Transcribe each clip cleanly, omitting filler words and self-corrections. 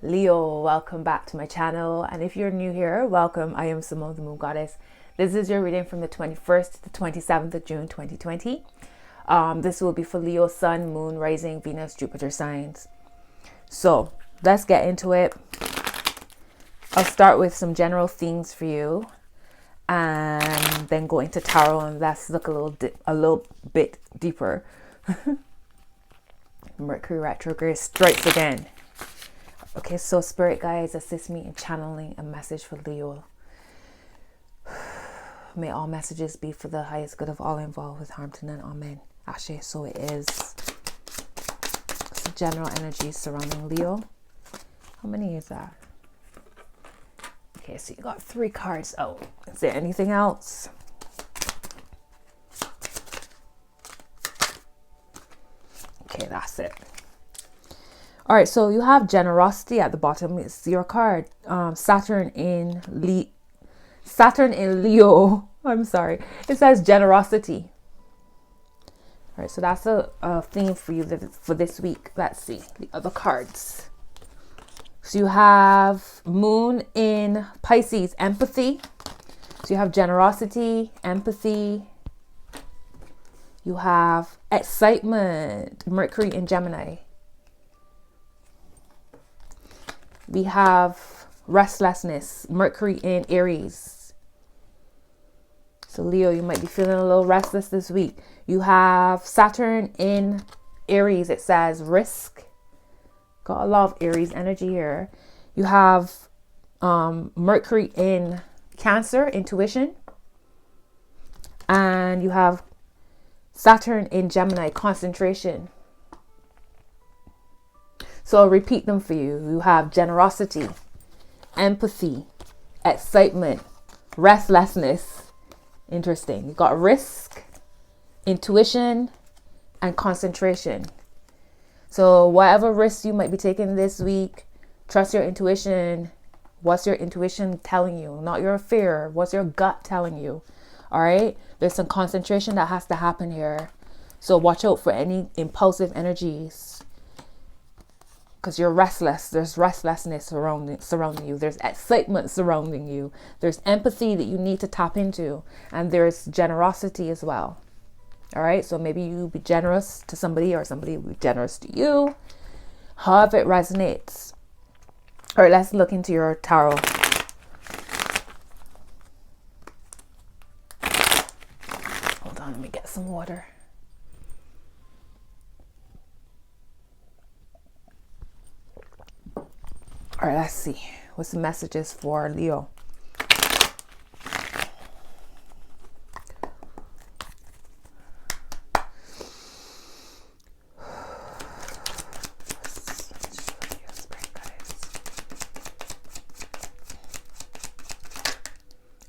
Leo, welcome back to my channel, and if you're new here, welcome. I am Simone, the Moon Goddess. This is your reading from the 21st to the 27th of June 2020. This will be for Leo, Sun, Moon, Rising, Venus, Jupiter signs. So let's get into it. I'll start with some general themes for you and then go into tarot, and let's look a little bit deeper. Mercury retrograde strikes again. Okay, so spirit guides, assist me in channeling a message for Leo. May all messages be for the highest good of all involved, with harm to none. Amen. Ashe, so it is. Some general energy surrounding Leo. How many is that? Okay, so you got 3 cards out. Is there anything else? Okay, that's it. All right, so you have generosity at the bottom. It's your card. Saturn in Leo. I'm sorry. It says generosity. All right, so that's a theme for you for this week. Let's see the other cards. So you have Moon in Pisces, empathy. So you have generosity, empathy. You have excitement, Mercury in Gemini. We have restlessness, Mercury in Aries. So Leo, you might be feeling a little restless this week. You have Saturn in Aries. It says risk. Got a lot of Aries energy here. You have Mercury in Cancer, intuition. And you have Saturn in Gemini, concentration. So I'll repeat them for you. You have generosity, empathy, excitement, restlessness. Interesting. You got risk, intuition, and concentration. So whatever risks you might be taking this week, trust your intuition. What's your intuition telling you? Not your fear. What's your gut telling you? All right. There's some concentration that has to happen here. So watch out for any impulsive energies. Because you're restless. There's restlessness surrounding you. There's excitement surrounding you. There's empathy that you need to tap into. And there's generosity as well. All right. So maybe you be generous to somebody, or somebody will be generous to you. However it resonates. All right. Let's look into your tarot. Hold on. Let me get some water. All right, let's see. What's the messages for Leo?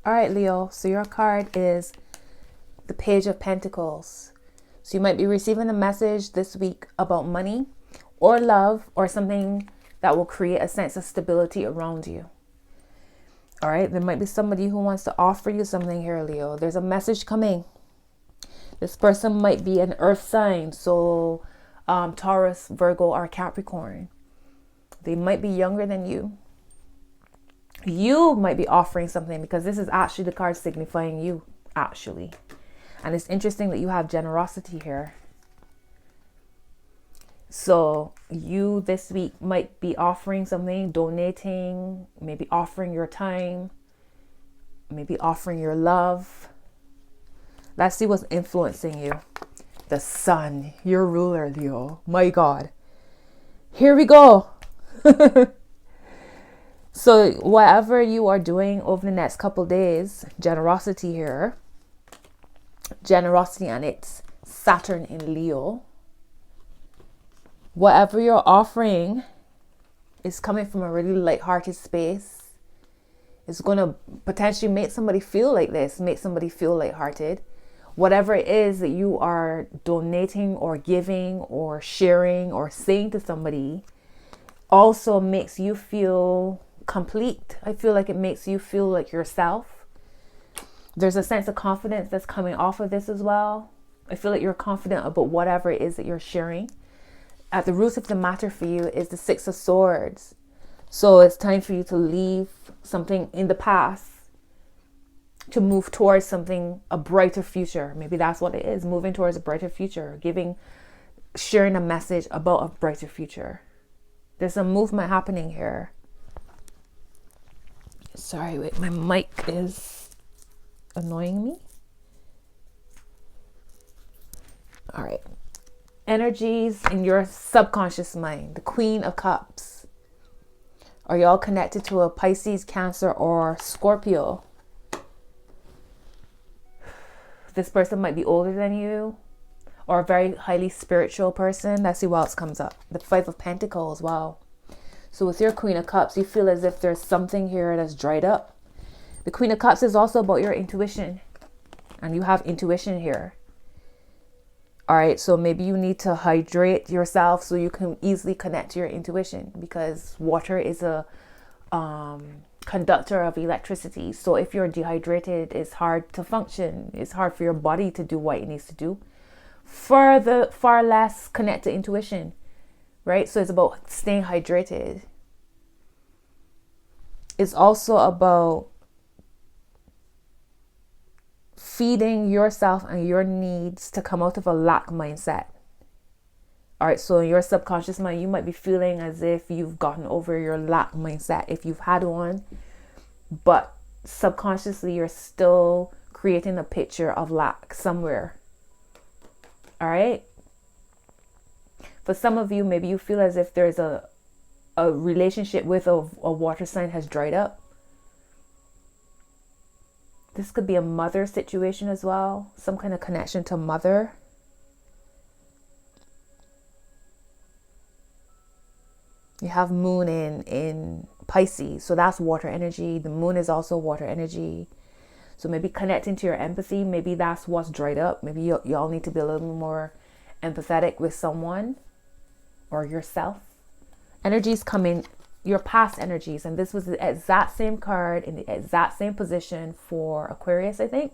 All right, Leo. So your card is the Page of Pentacles. So you might be receiving a message this week about money or love or something that will create a sense of stability around you. All right. There might be somebody who wants to offer you something here, Leo. There's a message coming. This person might be an earth sign. So Taurus, Virgo, or Capricorn. They might be younger than you. You might be offering something, because this is actually the card signifying you, actually. And it's interesting that you have generosity here. So you this week might be offering something, donating, maybe offering your time, maybe offering your love. Let's see what's influencing you. The sun, your ruler, Leo. My God. Here we go. So whatever you are doing over the next couple days, generosity here. Generosity, and it's Saturn in Leo. Whatever you're offering is coming from a really light-hearted space. It's going to potentially make somebody feel like this, make somebody feel light-hearted. Whatever it is that you are donating or giving or sharing or saying to somebody also makes you feel complete. I feel like it makes you feel like yourself. There's a sense of confidence that's coming off of this as well. I feel like you're confident about whatever it is that you're sharing. At the root of the matter for you is the Six of Swords. So it's time for you to leave something in the past to move towards something, a brighter future. Maybe that's what it is, moving towards a brighter future, sharing a message about a brighter future. There's a movement happening here. Sorry, wait, my mic is annoying me. All right. Energies in your subconscious mind, the Queen of Cups. Are y'all connected to a Pisces, Cancer, or Scorpio? This person might be older than you, or a very highly spiritual person. Let's see what else comes up. The Five of Pentacles. Wow. So with your Queen of Cups, you feel as if there's something here that's dried up. The Queen of Cups is also about your intuition. And you have intuition here. All right. So maybe you need to hydrate yourself so you can easily connect to your intuition. Because water is a conductor of electricity. So if you're dehydrated, it's hard to function. It's hard for your body to do what it needs to do. Far less connect to intuition, right? So it's about staying hydrated. It's also about feeding yourself and your needs to come out of a lack mindset. All right, so in your subconscious mind, you might be feeling as if you've gotten over your lack mindset if you've had one, but subconsciously you're still creating a picture of lack somewhere. All right. For some of you, maybe you feel as if there's a relationship with a water sign has dried up. This could be a mother situation as well. Some kind of connection to mother. You have moon in Pisces. So that's water energy. The moon is also water energy. So maybe connecting to your empathy. Maybe that's what's dried up. Maybe y'all need to be a little more empathetic with someone or yourself. Energies come in, your past energies. And this was the exact same card in the exact same position for Aquarius, I think.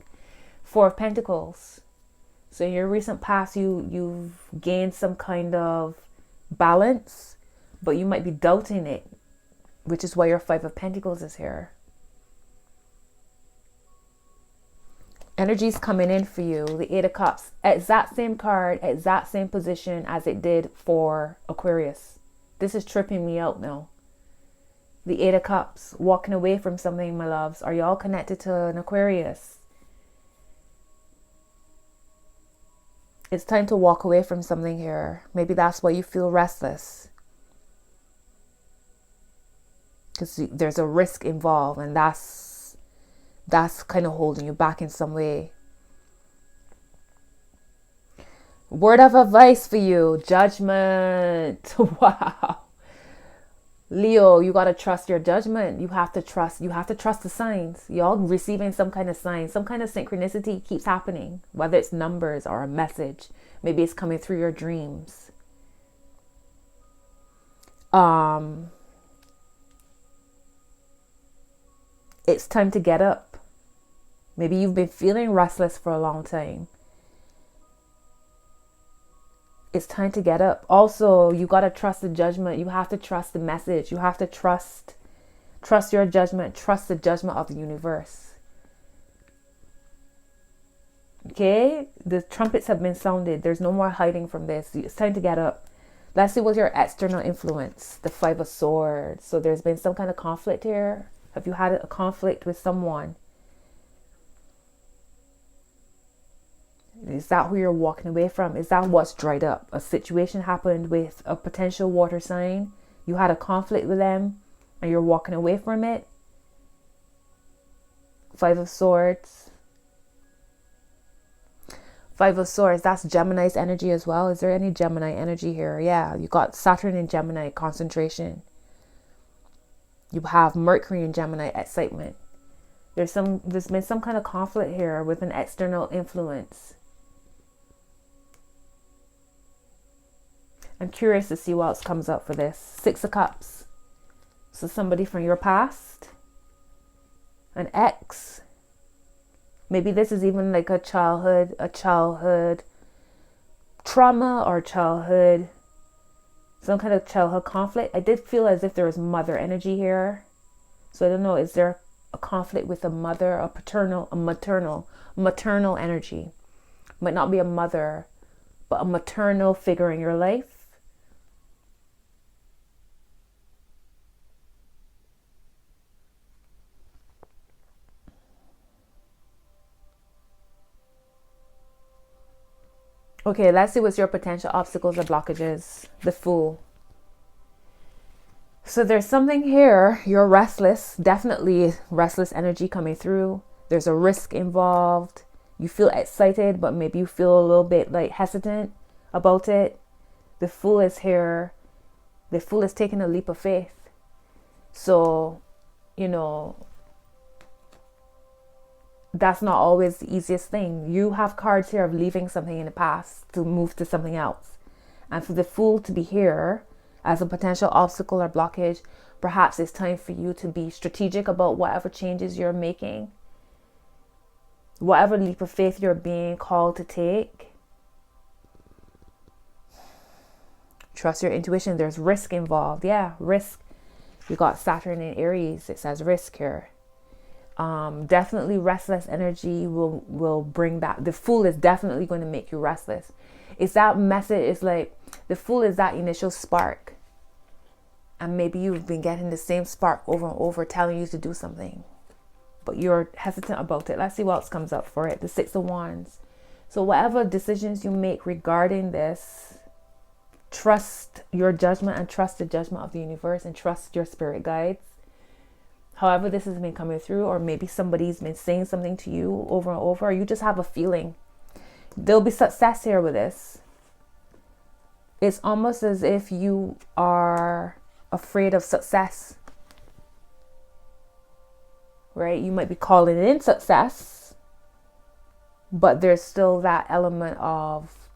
Four of Pentacles. So in your recent past, you've gained some kind of balance, but you might be doubting it, which is why your Five of Pentacles is here. Energies coming in for you. The Eight of Cups. Exact same card, exact same position as it did for Aquarius. This is tripping me out now. The Eight of Cups. Walking away from something, my loves. Are y'all connected to an Aquarius? It's time to walk away from something here. Maybe that's why you feel restless. Because there's a risk involved, and that's kind of holding you back in some way. Word of advice for you. Judgment. Wow. Leo, you got to trust your judgment. You have to trust the signs. Y'all receiving some kind of sign, some kind of synchronicity keeps happening, whether it's numbers or a message. Maybe it's coming through your dreams. It's time to get up. Maybe you've been feeling restless for a long time. It's time to get up. Also, you got to trust the judgment. You have to trust the message. You have to trust your judgment. Trust the judgment of the universe. Okay? The trumpets have been sounded. There's no more hiding from this. It's time to get up. Let's see what's your external influence. The Five of Swords. So there's been some kind of conflict here. Have you had a conflict with someone? Is that who you're walking away from? Is that what's dried up? A situation happened with a potential water sign. You had a conflict with them and you're walking away from it. Five of Swords. Five of Swords, that's Gemini's energy as well. Is there any Gemini energy here? Yeah, you got Saturn in Gemini, concentration. You have Mercury in Gemini, excitement. There's been some kind of conflict here with an external influence. I'm curious to see what else comes up for this. Six of Cups. So somebody from your past. An ex. Maybe this is even like a childhood trauma or childhood some kind of childhood conflict. I did feel as if there was mother energy here. So I don't know, is there a conflict with a mother, a paternal, a maternal energy? Might not be a mother, but a maternal figure in your life. Okay, let's see what's your potential obstacles or blockages. The Fool. So there's something here. You're restless. Definitely restless energy coming through. There's a risk involved. You feel excited, but maybe you feel a little bit like hesitant about it. The Fool is here. The Fool is taking a leap of faith. So, you know, that's not always the easiest thing. You have cards here of leaving something in the past to move to something else. And for the Fool to be here as a potential obstacle or blockage, perhaps it's time for you to be strategic about whatever changes you're making, whatever leap of faith you're being called to take. Trust your intuition. There's risk involved. Yeah, risk. You got Saturn in Aries. It says risk here. Definitely restless energy will bring that. The Fool is definitely going to make you restless. It's that message. It's like the Fool is that initial spark, and maybe you've been getting the same spark over and over telling you to do something, but you're hesitant about it. Let's see what else comes up for it. The Six of Wands. So whatever decisions you make regarding this, trust your judgment and trust the judgment of the universe and trust your spirit guides. However this has been coming through, or maybe somebody's been saying something to you over and over, or you just have a feeling. There'll be success here with this. It's almost as if you are afraid of success, right? You might be calling in success, but there's still that element of,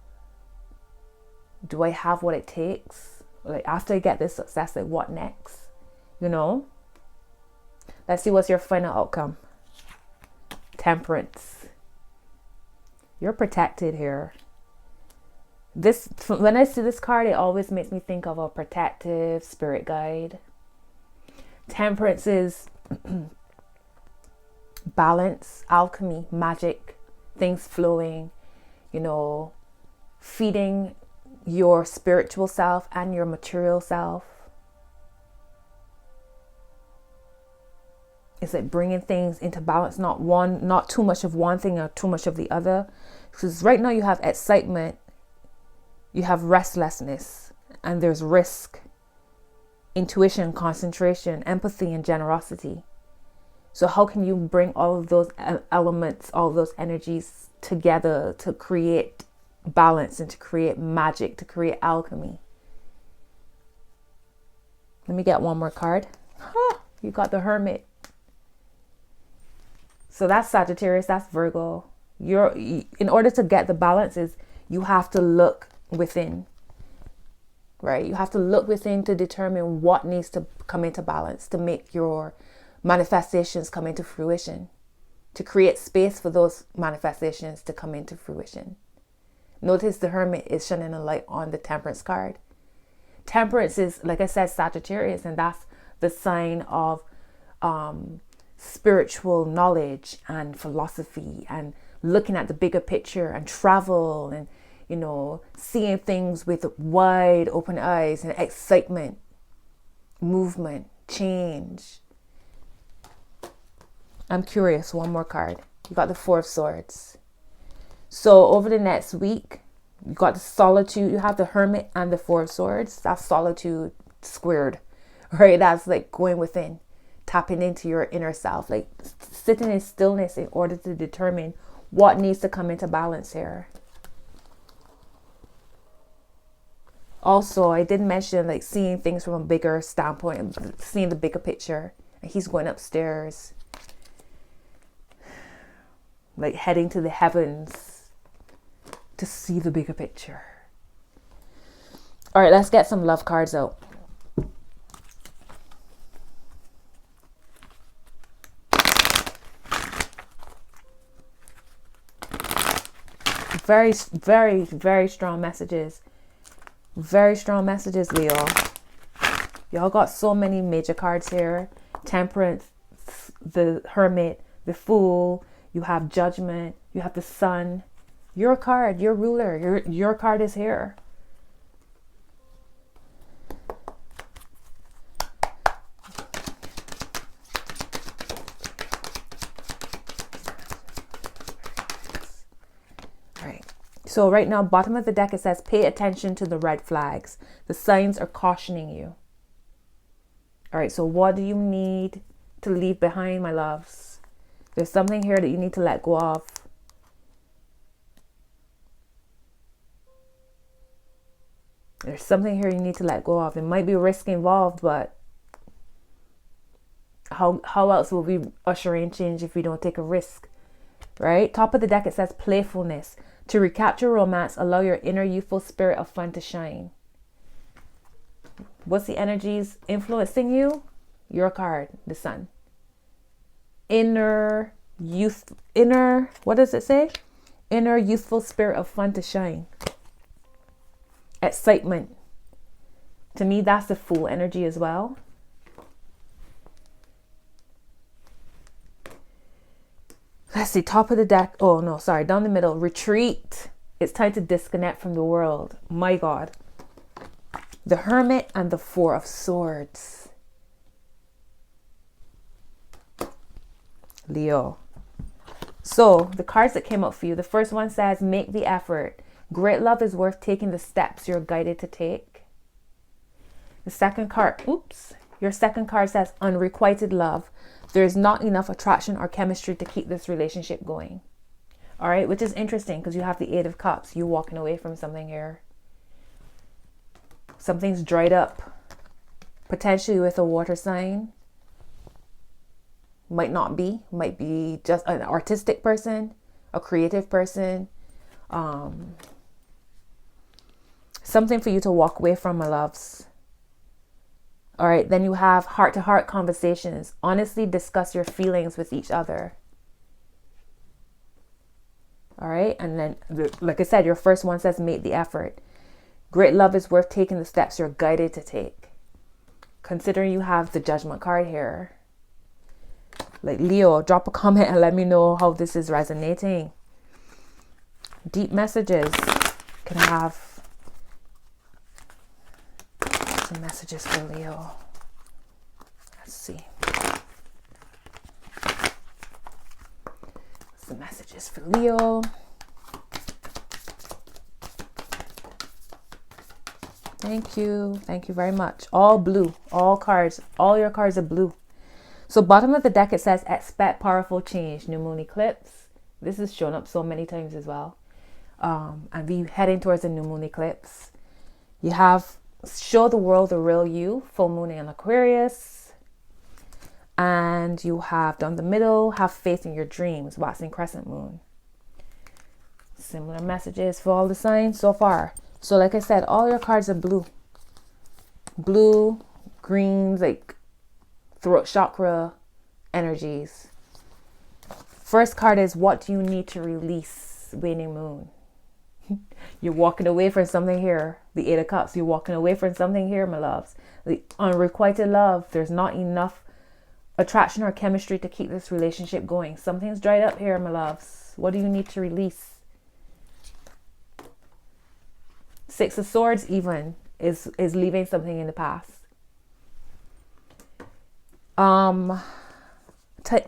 do I have what it takes? Like, after I get this success, like, what next? You know? Let's see what's your final outcome. Temperance. You're protected here. This, when I see this card, it always makes me think of a protective spirit guide. Temperance is balance, alchemy, magic, things flowing, you know, feeding your spiritual self and your material self. It's like bringing things into balance, not too much of one thing or too much of the other. Because right now you have excitement, you have restlessness, and there's risk, intuition, concentration, empathy, and generosity. So how can you bring all of those elements, all of those energies together to create balance and to create magic, to create alchemy? Let me get one more card. You got the Hermit. So that's Sagittarius, that's Virgo. In order to get the balances, you have to look within, right? You have to look within to determine what needs to come into balance to make your manifestations come into fruition, to create space for those manifestations to come into fruition. Notice the Hermit is shining a light on the Temperance card. Temperance is, like I said, Sagittarius, and that's the sign of spiritual knowledge and philosophy and looking at the bigger picture and travel and, you know, seeing things with wide open eyes and excitement, movement, change. I'm curious. One more card. You got the Four of Swords. So over the next week, you got the Solitude. You have the Hermit and the Four of Swords. That's solitude squared, right? That's like going within, tapping into your inner self, like sitting in stillness in order to determine what needs to come into balance here. Also, I did mention like seeing things from a bigger standpoint, seeing the bigger picture. And he's going upstairs, like heading to the heavens to see the bigger picture. All right, let's get some love cards out. Very, very, very strong messages. Very strong messages, Leo. Y'all got so many major cards here. Temperance, the Hermit, the Fool. You have Judgment. You have the Sun. Your card, your ruler. Your card is here. So right now, bottom of the deck, it says, pay attention to the red flags. The signs are cautioning you. All right, so what do you need to leave behind, my loves? There's something here that you need to let go of. There's something here you need to let go of. There might be risk involved, but how else will we usher in change if we don't take a risk? Right? Top of the deck, it says playfulness. To recapture romance, allow your inner youthful spirit of fun to shine. What's the energies influencing you? Your card, the Sun. What does it say? Inner youthful spirit of fun to shine. Excitement. To me, that's the Fool energy as well. Let's see, top of the deck. Oh, no, sorry. Down the middle. Retreat. It's time to disconnect from the world. My God. The Hermit and the Four of Swords. Leo. So, the cards that came up for you. The first one says, make the effort. Great love is worth taking the steps you're guided to take. The second card. Your second card says, unrequited love. There is not enough attraction or chemistry to keep this relationship going. All right, which is interesting because you have the Eight of Cups. You walking away from something here. Something's dried up. Potentially with a water sign. Might not be. Might be just an artistic person. A creative person. Something for you to walk away from, my loves. All right, then you have heart-to-heart conversations. Honestly discuss your feelings with each other. All right, and then, like I said, your first one says make the effort. Great love is worth taking the steps you're guided to take. Considering you have the Judgment card here. Like, Leo, drop a comment and let me know how this is resonating. Deep messages. Can I have some messages for Leo? Let's see. Some messages for Leo. Thank you. Thank you very much. All blue. All cards. All your cards are blue. So bottom of the deck, it says expect powerful change. New moon eclipse. This has shown up so many times as well. And we heading towards a new moon eclipse. You have show the world the real you. Full moon in Aquarius. And you have down the middle, have faith in your dreams. Waxing crescent moon. Similar messages for all the signs so far. So like I said, all your cards are blue. Blue, greens, like throat chakra energies. First card is, what do you need to release? Waning moon. You're walking away from something here. The Eight of Cups. You're walking away from something here, my loves. The unrequited love. There's not enough attraction or chemistry to keep this relationship going. Something's dried up here, my loves. What do you need to release? Six of Swords even is leaving something in the past.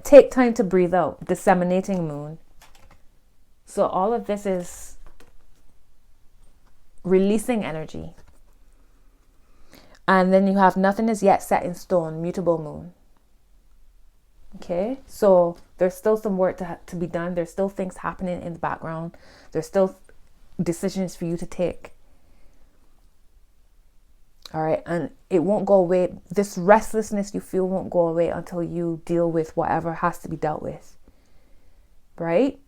Take time to breathe out. Disseminating moon. So all of this is releasing energy. And then you have nothing is yet set in stone. Mutable moon. Okay, so there's still some work to be done. There's still things happening in the background. There's still decisions for you to take. All right, and it won't go away. This restlessness you feel won't go away until you deal with whatever has to be dealt with. Right?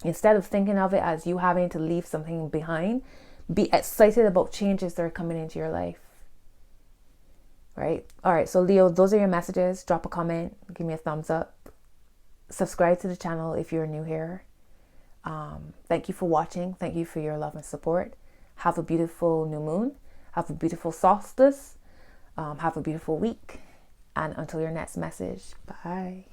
Instead of thinking of it as you having to leave something behind, be excited about changes that are coming into your life. Right? All right, so Leo, those are your messages. Drop a comment. Give me a thumbs up. Subscribe to the channel if you're new here. Thank you for watching. Thank you for your love and support. Have a beautiful new moon. Have a beautiful solstice. Have a beautiful week. And until your next message, bye.